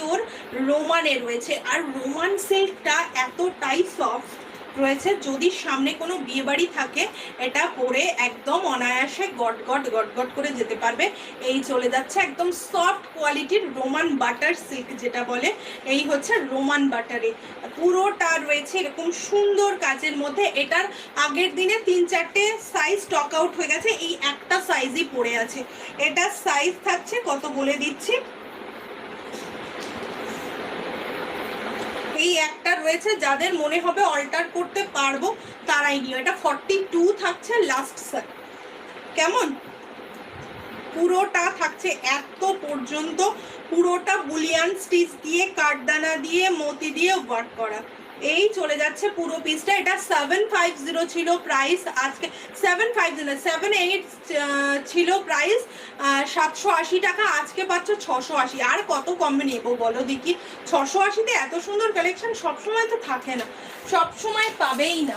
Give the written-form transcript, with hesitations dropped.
Pure রোমানে রয়েছে। আর Roman সিল্কটা এতটাই soft রয়েছে, যদি সামনে কোনো বিয়ে বাড়ি থাকে এটা পরে একদম অনায়াসে গট গট গট গট করে যেতে পারবে। এই চলে যাচ্ছে একদম সফট কোয়ালিটির রোমান বাটার সিল্ক যেটা বলে, এই হচ্ছে রোমান বাটারে পুরোটা রয়েছে এরকম সুন্দর কাজের মধ্যে। এটার আগের দিনে 3-4টে সাইজ স্টক আউট হয়ে গেছে, এই একটা সাইজই পড়ে আছে। এটার সাইজ থাকছে কত বলে দিচ্ছি, এই একটা রয়েছে, যাদের মনে হবে অল্টার করতে পারবো তারাই নিও। এটা 42 থাকছে লাস্ট সাইজ। কেমন পুরোটা থাকছে এত পর্যন্ত, পুরোটা বুলিয়ান স্টিচ দিয়ে কাঠদানা দিয়ে মতি দিয়ে ওয়ার্ক করা। এই চলে যাচ্ছে পুরো পিসটা। এটা 750 ছিল প্রাইস, আজকে 750 ছিল প্রাইস 780 টাকা, আজকে পাচ্ছ 680। আর কত কমে নেবো বলো দেখি? 680-তে এত সুন্দর কালেকশন সবসময় তো থাকে না, সবসময় পাবেই না।